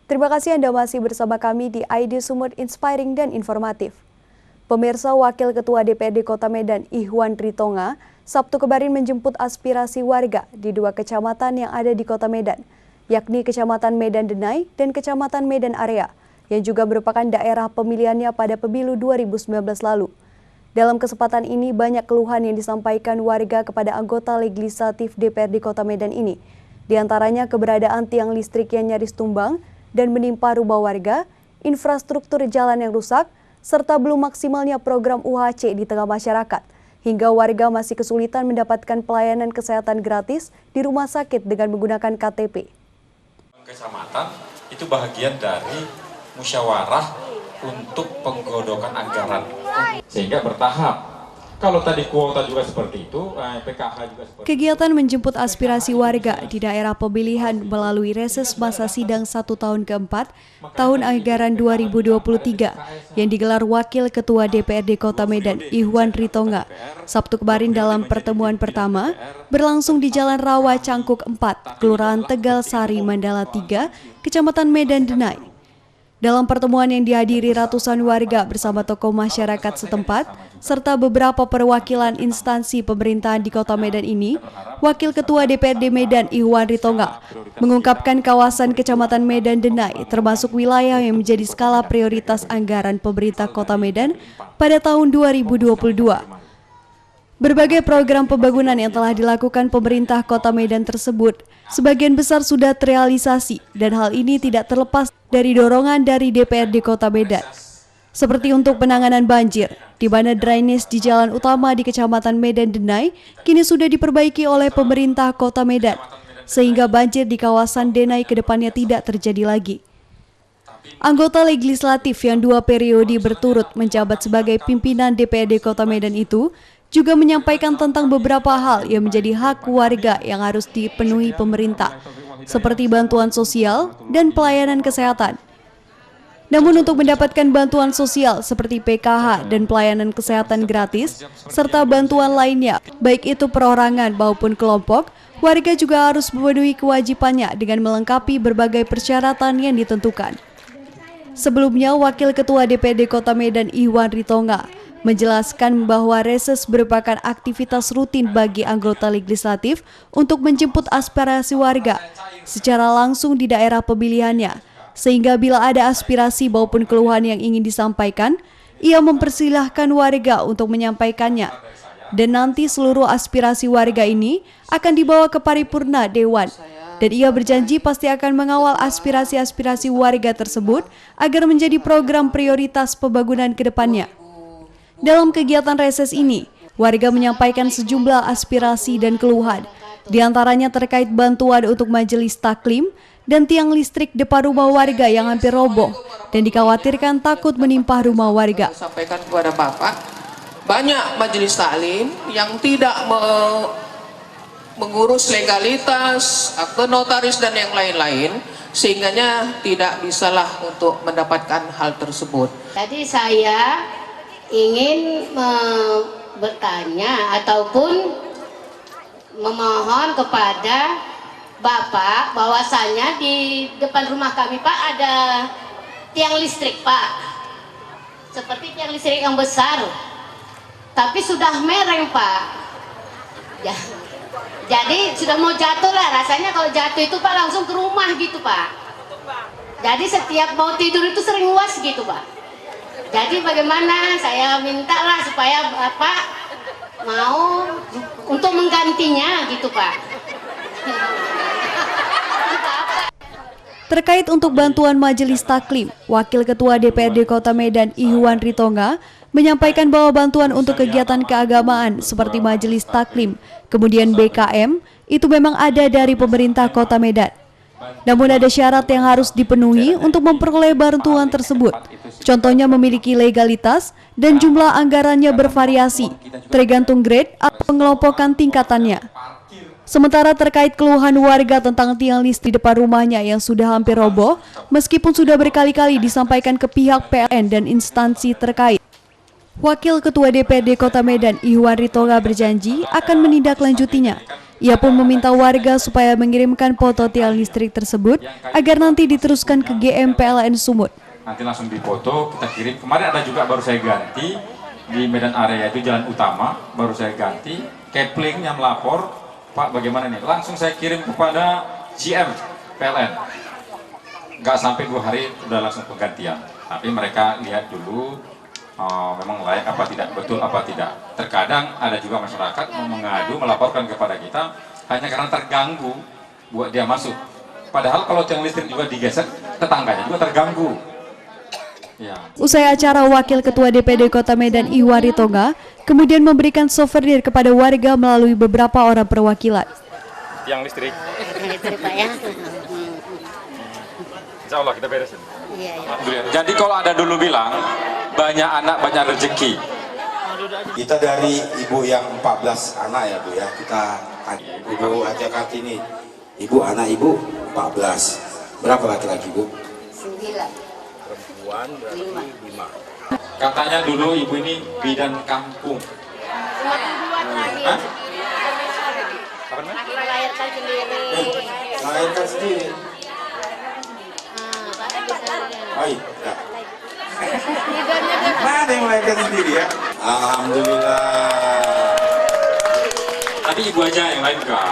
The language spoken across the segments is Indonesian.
Terima kasih Anda masih bersama kami di ID Sumut Inspiring dan Informatif. Pemirsa, Wakil Ketua DPRD Kota Medan Ihwan Ritonga Sabtu kemarin menjemput aspirasi warga di dua kecamatan yang ada di Kota Medan, yakni Kecamatan Medan Denai dan Kecamatan Medan Area, yang juga merupakan daerah pemilihannya pada pemilu 2019 lalu. Dalam kesempatan ini banyak keluhan yang disampaikan warga kepada anggota legislatif DPRD Kota Medan ini. Di antaranya keberadaan tiang listrik yang nyaris tumbang dan menimpa rumah warga, infrastruktur jalan yang rusak, serta belum maksimalnya program UHC di tengah masyarakat, hingga warga masih kesulitan mendapatkan pelayanan kesehatan gratis di rumah sakit dengan menggunakan KTP. Kecamatan itu bagian dari musyawarah untuk penggodokan anggaran, sehingga bertahap. Kalau tadi kuota juga seperti itu, PKH juga seperti itu. Kegiatan menjemput aspirasi warga di daerah pemilihan melalui reses masa sidang 1 tahun keempat tahun anggaran 2023 yang digelar Wakil Ketua DPRD Kota Medan Ihwan Ritonga Sabtu kemarin dalam pertemuan pertama berlangsung di Jalan Rawa Cangkuk 4, Kelurahan Tegal Sari, Mandala 3, Kecamatan Medan Denai. Dalam pertemuan yang dihadiri ratusan warga bersama tokoh masyarakat setempat, serta beberapa perwakilan instansi pemerintahan di Kota Medan ini, Wakil Ketua DPRD Medan Ihwan Ritonga mengungkapkan kawasan Kecamatan Medan Denai termasuk wilayah yang menjadi skala prioritas anggaran pemerintah Kota Medan pada tahun 2022. Berbagai program pembangunan yang telah dilakukan pemerintah Kota Medan tersebut sebagian besar sudah terrealisasi dan hal ini tidak terlepas dari dorongan dari DPRD Kota Medan. Seperti untuk penanganan banjir, di mana drainase di jalan utama di Kecamatan Medan Denai kini sudah diperbaiki oleh pemerintah Kota Medan, sehingga banjir di kawasan Denai ke depannya tidak terjadi lagi. Anggota legislatif yang 2 periode berturut menjabat sebagai pimpinan DPRD Kota Medan itu juga menyampaikan tentang beberapa hal yang menjadi hak warga yang harus dipenuhi pemerintah, seperti bantuan sosial dan pelayanan kesehatan. Namun untuk mendapatkan bantuan sosial seperti PKH dan pelayanan kesehatan gratis, serta bantuan lainnya, baik itu perorangan maupun kelompok, warga juga harus memenuhi kewajibannya dengan melengkapi berbagai persyaratan yang ditentukan. Sebelumnya, Wakil Ketua DPRD Kota Medan Ihwan Ritonga menjelaskan bahwa reses merupakan aktivitas rutin bagi anggota legislatif untuk menjemput aspirasi warga secara langsung di daerah pemilihannya, sehingga bila ada aspirasi maupun keluhan yang ingin disampaikan, ia mempersilahkan warga untuk menyampaikannya. Dan nanti seluruh aspirasi warga ini akan dibawa ke paripurna Dewan. Dan ia berjanji pasti akan mengawal aspirasi-aspirasi warga tersebut agar menjadi program prioritas pembangunan ke depannya. Dalam kegiatan reses ini, warga menyampaikan sejumlah aspirasi dan keluhan, di antaranya terkait bantuan untuk majelis taklim dan tiang listrik depan rumah warga yang hampir roboh dan dikhawatirkan takut menimpa rumah warga. Sampaikan kepada Bapak, banyak majelis taklim yang tidak mengurus legalitas, akte notaris dan yang lain-lain, sehingganya tidak bisalah untuk mendapatkan hal tersebut. Jadi saya ingin bertanya ataupun memohon kepada Bapak bahwasanya di depan rumah kami Pak ada tiang listrik Pak, seperti tiang listrik yang besar, tapi sudah mereng Pak. Ya, jadi sudah mau jatuh lah, rasanya kalau jatuh itu Pak langsung ke rumah gitu Pak. Jadi setiap mau tidur itu sering was gitu Pak. Jadi bagaimana, saya mintalah supaya Bapak mau untuk menggantinya gitu Pak. Terkait untuk bantuan majelis taklim, Wakil Ketua DPRD Kota Medan Ihwan Ritonga menyampaikan bahwa bantuan untuk kegiatan keagamaan seperti majelis taklim, kemudian BKM, itu memang ada dari pemerintah Kota Medan. Namun ada syarat yang harus dipenuhi untuk memperoleh bantuan tersebut. Contohnya memiliki legalitas dan jumlah anggarannya bervariasi, tergantung grade atau pengelompokan tingkatannya. Sementara terkait keluhan warga tentang tiang listrik di depan rumahnya yang sudah hampir roboh, meskipun sudah berkali-kali disampaikan ke pihak PLN dan instansi terkait, Wakil Ketua DPRD Kota Medan Ihwan Ritonga berjanji akan menindaklanjutinya Ia pun meminta warga supaya mengirimkan foto tiang listrik tersebut agar nanti diteruskan ke GM PLN Sumut. Nanti langsung dipoto, kita kirim. Kemarin ada juga baru saya ganti di Medan Area itu jalan utama, baru saya ganti. Kepling yang melapor, Pak bagaimana nih? Langsung saya kirim kepada GM PLN. Nggak sampai 2 hari udah langsung penggantian. Tapi mereka lihat dulu memang layak apa tidak, betul apa tidak. Terkadang ada juga masyarakat mengadu, melaporkan kepada kita hanya karena terganggu buat dia masuk. Padahal kalau tiang listrik juga digeser, tetangganya juga terganggu. Ya. Usai acara, Wakil Ketua DPD Kota Medan Ihwari Tonga kemudian memberikan souvenir kepada warga melalui beberapa orang perwakilan. Tiang listrik. Listrik Pak ya. Insya Allah kita beresin. Iya. Jadi kalau ada dulu bilang banyak anak banyak rezeki. Kita dari ibu yang 14 anak ya Bu ya, kita Ibu Haja Kartini, ibu anak ibu 14. Berapa laki-laki Bu? 9. Perempuan berarti 5. Katanya dulu ibu ini bidan kampung. Hah? Apa namanya? Melahirkan sendiri. Melahirkan sendiri. Baik. Ya. Mana yang melahirkan sendiri ya? Alhamdulillah. Tapi ibu aja yang lain enggak.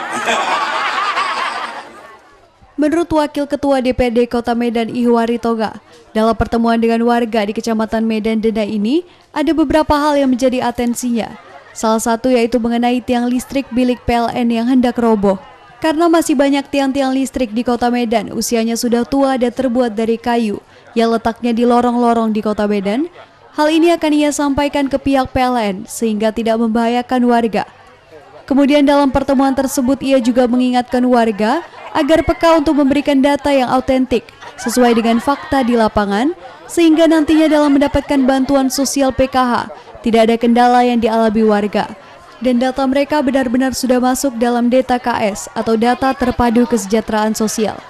Menurut Wakil Ketua DPD Kota Medan Ihwari Tonga, dalam pertemuan dengan warga di Kecamatan Medan Denai ini, ada beberapa hal yang menjadi atensinya. Salah satu yaitu mengenai tiang listrik bilik PLN yang hendak roboh. Karena masih banyak tiang-tiang listrik di Kota Medan usianya sudah tua dan terbuat dari kayu yang letaknya di lorong-lorong di Kota Medan, hal ini akan ia sampaikan ke pihak PLN sehingga tidak membahayakan warga. Kemudian dalam pertemuan tersebut ia juga mengingatkan warga agar peka untuk memberikan data yang autentik sesuai dengan fakta di lapangan sehingga nantinya dalam mendapatkan bantuan sosial PKH tidak ada kendala yang dialami warga dan data mereka benar-benar sudah masuk dalam DTKS atau data terpadu kesejahteraan sosial.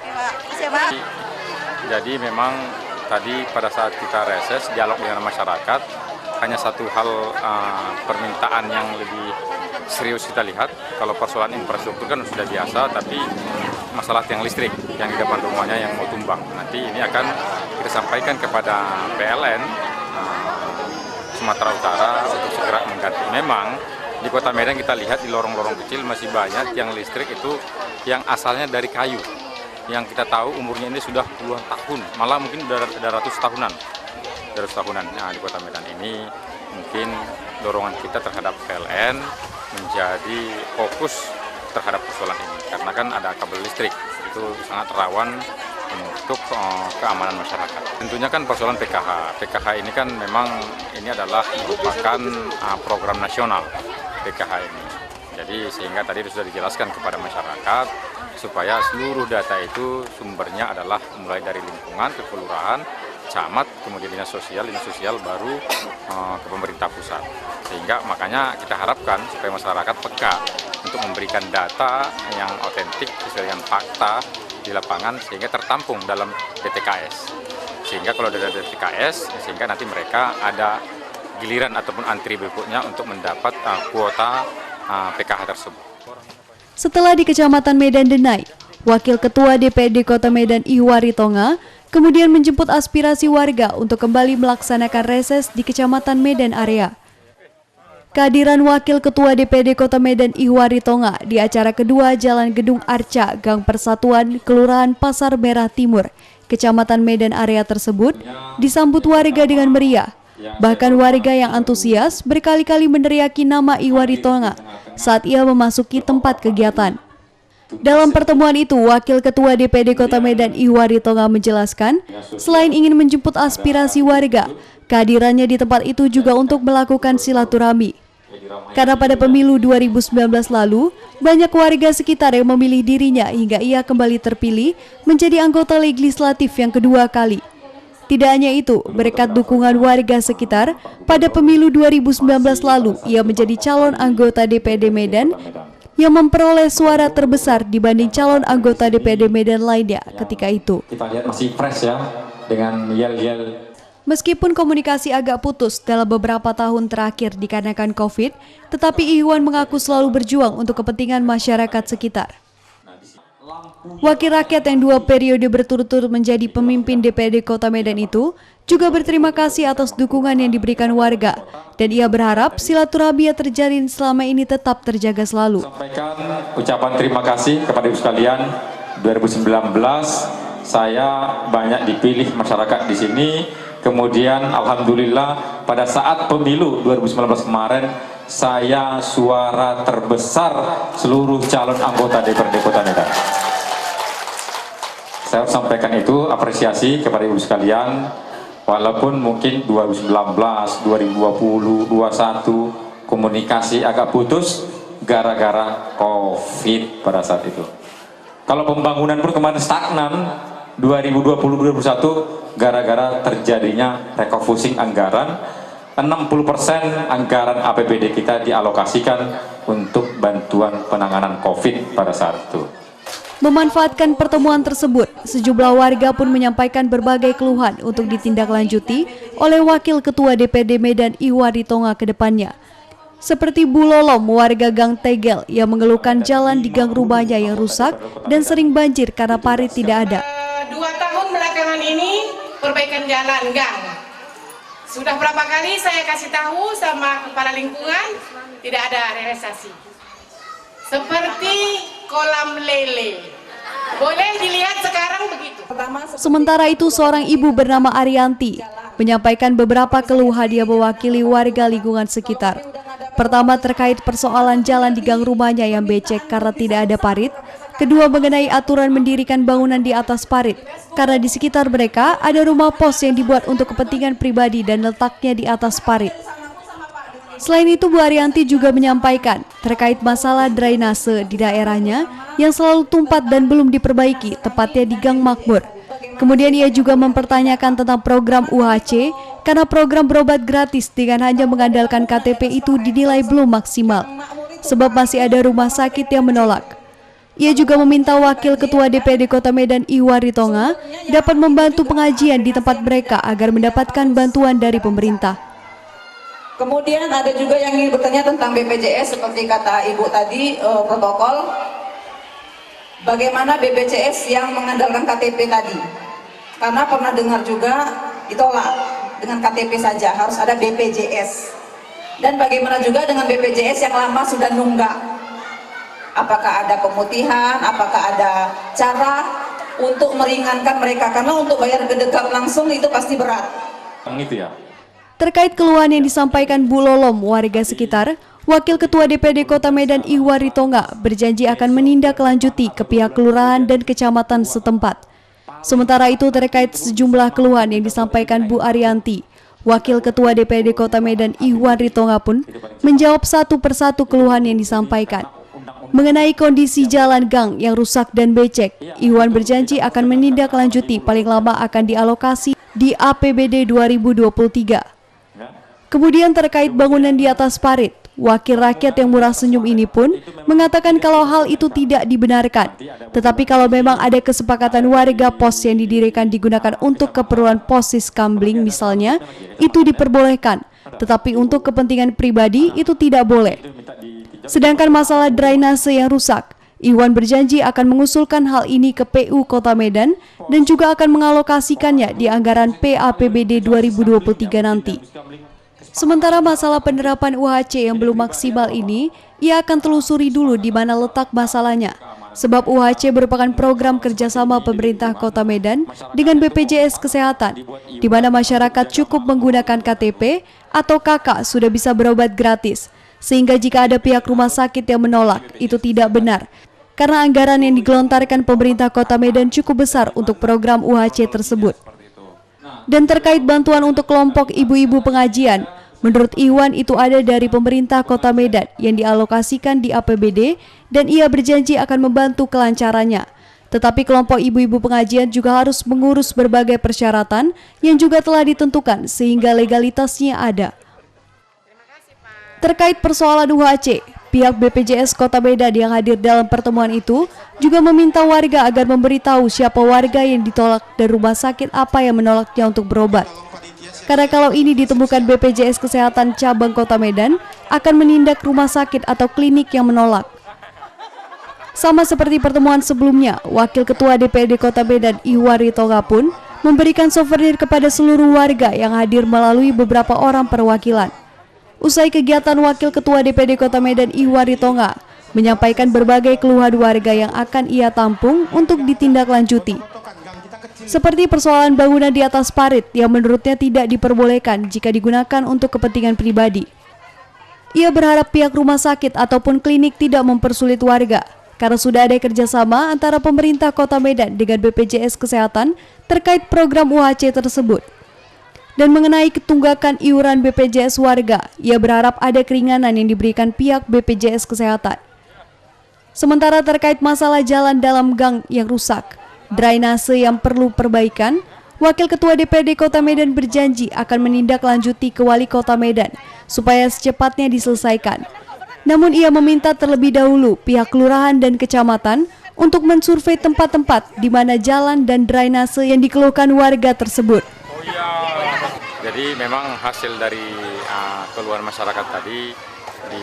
Jadi memang tadi pada saat kita reses dialog dengan masyarakat hanya satu hal permintaan yang lebih serius kita lihat. Kalau persoalan infrastruktur kan sudah biasa, tapi masalah tiang listrik yang di depan rumahnya yang mau tumbang. Nanti ini akan kita sampaikan kepada PLN Sumatera Utara untuk segera mengganti. Memang di Kota Medan kita lihat di lorong-lorong kecil masih banyak tiang listrik itu yang asalnya dari kayu. Yang kita tahu umurnya ini sudah puluhan tahun, malah mungkin udah ratus tahunan. Nah, di Kota Medan ini mungkin dorongan kita terhadap PLN menjadi fokus terhadap persoalan ini karena kan ada kabel listrik itu sangat rawan untuk keamanan masyarakat. Tentunya kan persoalan PKH ini kan memang ini adalah merupakan program nasional PKH ini. Jadi sehingga tadi sudah dijelaskan kepada masyarakat supaya seluruh data itu sumbernya adalah mulai dari lingkungan ke kelurahan, camat, kemudian dinas sosial baru ke pemerintah pusat. Sehingga makanya kita harapkan supaya masyarakat peka untuk memberikan data yang otentik sesuai dengan fakta di lapangan sehingga tertampung dalam DTKS. Sehingga kalau ada DTKS, sehingga nanti mereka ada giliran ataupun antri berikutnya untuk mendapat kuota PKH tersebut. Setelah di Kecamatan Medan Denai, Wakil Ketua DPD Kota Medan Ihwari Tonga kemudian menjemput aspirasi warga untuk kembali melaksanakan reses di Kecamatan Medan Area. Kehadiran Wakil Ketua DPD Kota Medan Ihwari Tonga di acara kedua Jalan Gedung Arca, Gang Persatuan, Kelurahan Pasar Merah Timur, Kecamatan Medan Area tersebut disambut warga dengan meriah. Bahkan warga yang antusias berkali-kali meneriaki nama Ihwari Tonga saat ia memasuki tempat kegiatan. Dalam pertemuan itu, Wakil Ketua DPD Kota Medan Ihwari Tonga menjelaskan, selain ingin menjemput aspirasi warga, kehadirannya di tempat itu juga untuk melakukan silaturahmi. Karena pada pemilu 2019 lalu, banyak warga sekitar yang memilih dirinya hingga ia kembali terpilih menjadi anggota legislatif yang kedua kali. Tidak hanya itu, berkat dukungan warga sekitar, pada pemilu 2019 lalu, ia menjadi calon anggota DPD Medan yang memperoleh suara terbesar dibanding calon anggota DPD Medan lainnya ketika itu. Kita lihat masih fresh ya, dengan yel-yel Meskipun komunikasi agak putus dalam beberapa tahun terakhir dikarenakan COVID, tetapi Iwan mengaku selalu berjuang untuk kepentingan masyarakat sekitar. Wakil rakyat yang 2 periode berturut-turut menjadi pemimpin DPRD Kota Medan itu juga berterima kasih atas dukungan yang diberikan warga, dan ia berharap silaturahmi yang terjalin selama ini tetap terjaga selalu. Sampaikan ucapan terima kasih kepada ibu sekalian. 2019 saya banyak dipilih masyarakat di sini. Kemudian alhamdulillah pada saat pemilu 2019 kemarin saya suara terbesar seluruh calon anggota DPRD Kota Medan. Saya sampaikan itu apresiasi kepada ibu sekalian, walaupun mungkin 2019, 2020, 2021 komunikasi agak putus gara-gara COVID pada saat itu. Kalau pembangunan pun kemarin stagnan 2020-2021 gara-gara terjadinya refocusing anggaran. 60% anggaran APBD kita dialokasikan untuk bantuan penanganan COVID pada saat itu. Memanfaatkan pertemuan tersebut, sejumlah warga pun menyampaikan berbagai keluhan untuk ditindaklanjuti oleh Wakil Ketua DPRD Medan Iwan Ritonga ke depannya. Seperti Bu Lolom, warga Gang Tegel yang mengeluhkan jalan di gang rumahnya yang rusak dan sering banjir karena parit tidak ada. 2 tahun belakangan ini perbaikan jalan gang. Sudah berapa kali saya kasih tahu sama kepala lingkungan, tidak ada realisasi. Seperti kolam lele. Boleh dilihat sekarang begitu. Sementara itu seorang ibu bernama Arianti menyampaikan beberapa keluhan yang mewakili warga lingkungan sekitar. Pertama terkait persoalan jalan di gang rumahnya yang becek karena tidak ada parit. Kedua mengenai aturan mendirikan bangunan di atas parit, karena di sekitar mereka ada rumah pos yang dibuat untuk kepentingan pribadi dan letaknya di atas parit. Selain itu, Bu Arianti juga menyampaikan terkait masalah drainase di daerahnya yang selalu tumpat dan belum diperbaiki, tepatnya di Gang Makmur. Kemudian ia juga mempertanyakan tentang program UHC, karena program berobat gratis dengan hanya mengandalkan KTP itu dinilai belum maksimal, sebab masih ada rumah sakit yang menolak. Ia juga meminta Wakil Ketua DPRD Kota Medan Iwan Ritonga dapat membantu pengajian di tempat mereka agar mendapatkan bantuan dari pemerintah. Kemudian ada juga yang ingin bertanya tentang BPJS, seperti kata Ibu tadi, protokol. Bagaimana BPJS yang mengandalkan KTP tadi? Karena pernah dengar juga ditolak dengan KTP saja, harus ada BPJS. Dan bagaimana juga dengan BPJS yang lama sudah nunggak? Apakah ada pemutihan, apakah ada cara untuk meringankan mereka? Karena untuk bayar gedegap langsung itu pasti berat. Itu ya. Terkait keluhan yang disampaikan Bu Lolom, warga sekitar, Wakil Ketua DPRD Kota Medan Iwan Ritonga berjanji akan menindaklanjuti ke pihak kelurahan dan kecamatan setempat. Sementara itu terkait sejumlah keluhan yang disampaikan Bu Arianti, Wakil Ketua DPRD Kota Medan Iwan Ritonga pun menjawab satu persatu keluhan yang disampaikan. Mengenai kondisi jalan gang yang rusak dan becek, Iwan berjanji akan menindaklanjuti, paling lama akan dialokasi di APBD 2023. Kemudian terkait bangunan di atas parit, Wakil rakyat yang murah senyum ini pun mengatakan kalau hal itu tidak dibenarkan. Tetapi kalau memang ada kesepakatan warga pos yang didirikan digunakan untuk keperluan posis kambling misalnya, itu diperbolehkan. Tetapi untuk kepentingan pribadi itu tidak boleh. Sedangkan masalah drainase yang rusak, Iwan berjanji akan mengusulkan hal ini ke PU Kota Medan dan juga akan mengalokasikannya di anggaran PAPBD 2023 nanti. Sementara masalah penerapan UHC yang belum maksimal ini, ia akan telusuri dulu di mana letak masalahnya. Sebab UHC merupakan program kerjasama pemerintah Kota Medan dengan BPJS Kesehatan, di mana masyarakat cukup menggunakan KTP atau KK sudah bisa berobat gratis. Sehingga jika ada pihak rumah sakit yang menolak, itu tidak benar. Karena anggaran yang digelontarkan pemerintah Kota Medan cukup besar untuk program UHC tersebut. Dan terkait bantuan untuk kelompok ibu-ibu pengajian, menurut Iwan itu ada dari pemerintah Kota Medan yang dialokasikan di APBD dan ia berjanji akan membantu kelancarannya. Tetapi kelompok ibu-ibu pengajian juga harus mengurus berbagai persyaratan yang juga telah ditentukan sehingga legalitasnya ada. Terkait persoalan UHC, pihak BPJS Kota Medan yang hadir dalam pertemuan itu juga meminta warga agar memberitahu siapa warga yang ditolak dan rumah sakit apa yang menolaknya untuk berobat. Karena kalau ini ditemukan BPJS Kesehatan Cabang Kota Medan akan menindak rumah sakit atau klinik yang menolak. Sama seperti pertemuan sebelumnya, Wakil Ketua DPRD Kota Medan Ihwari Tonga pun memberikan souvenir kepada seluruh warga yang hadir melalui beberapa orang perwakilan. Usai kegiatan, Wakil Ketua DPRD Kota Medan Ihwari Tonga menyampaikan berbagai keluhan warga yang akan ia tampung untuk ditindaklanjuti. Seperti persoalan bangunan di atas parit yang menurutnya tidak diperbolehkan jika digunakan untuk kepentingan pribadi. Ia berharap pihak rumah sakit ataupun klinik tidak mempersulit warga, karena sudah ada kerjasama antara pemerintah Kota Medan dengan BPJS Kesehatan terkait program UHC tersebut. Dan mengenai ketunggakan iuran BPJS warga, ia berharap ada keringanan yang diberikan pihak BPJS Kesehatan. Sementara terkait masalah jalan dalam gang yang rusak, drainase yang perlu perbaikan, Wakil Ketua DPRD Kota Medan berjanji akan menindaklanjuti ke Wali Kota Medan supaya secepatnya diselesaikan. Namun ia meminta terlebih dahulu pihak kelurahan dan kecamatan untuk mensurvei tempat-tempat di mana jalan dan drainase yang dikeluhkan warga tersebut. Jadi memang hasil dari keluhan masyarakat tadi di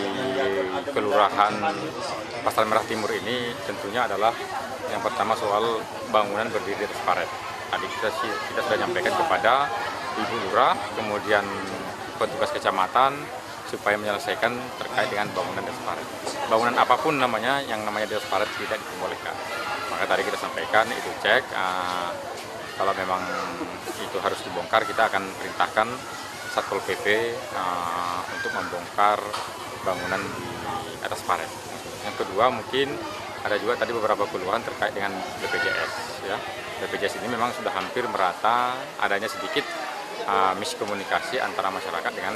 Kelurahan Pasar Merah Timur ini tentunya adalah yang pertama soal bangunan berdiri di atas parit. Tadi kita sudah nyampaikan kepada Ibu Lurah, kemudian petugas kecamatan supaya menyelesaikan terkait dengan bangunan di atas parit. Bangunan apapun namanya yang namanya di atas parit tidak diperbolehkan. Maka tadi kita sampaikan itu cek, kalau memang itu harus dibongkar kita akan perintahkan Satpol PP untuk membongkar bangunan di atas parit. Yang kedua mungkin ada juga tadi beberapa keluhan terkait dengan BPJS. Ya. BPJS ini memang sudah hampir merata, adanya sedikit miskomunikasi antara masyarakat dengan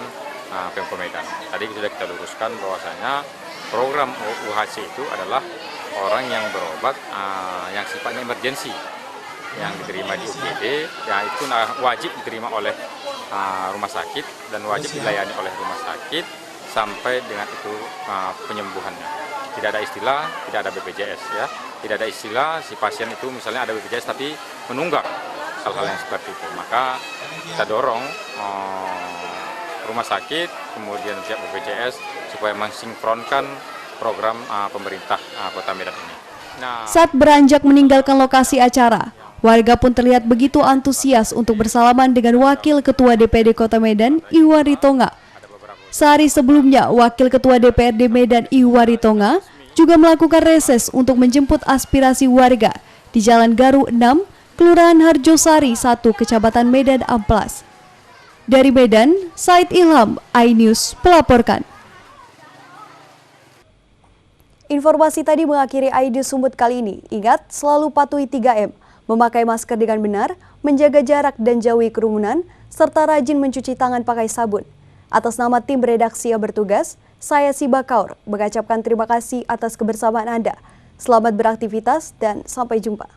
Pemkot Medan. Tadi sudah kita luruskan bahwasanya program UHC itu adalah orang yang berobat yang sifatnya emergensi, yang diterima di UGD, ya itu wajib diterima oleh rumah sakit dan wajib dilayani oleh rumah sakit sampai dengan itu penyembuhannya. Tidak ada istilah, tidak ada BPJS ya. Tidak ada istilah si pasien itu misalnya ada BPJS tapi menunggak hal-hal yang seperti itu. Maka kita dorong rumah sakit kemudian pihak BPJS supaya mensinkronkan program pemerintah Kota Medan ini. Saat beranjak meninggalkan lokasi acara, warga pun terlihat begitu antusias untuk bersalaman dengan Wakil Ketua DPRD Kota Medan Ihwari Tonga. Sehari sebelumnya, Wakil Ketua DPRD Medan Ihwari Tonga juga melakukan reses untuk menjemput aspirasi warga di Jalan Garu 6, Kelurahan Harjosari 1, Kecamatan Medan Amplas. Dari Medan, Said Ilham, iNews melaporkan. Informasi tadi mengakhiri iNews Sumut kali ini. Ingat, selalu patuhi 3M, memakai masker dengan benar, menjaga jarak dan jauhi kerumunan, serta rajin mencuci tangan pakai sabun. Atas nama tim redaksi yang bertugas, saya Siba Kaur mengucapkan terima kasih atas kebersamaan Anda. Selamat beraktivitas dan sampai jumpa.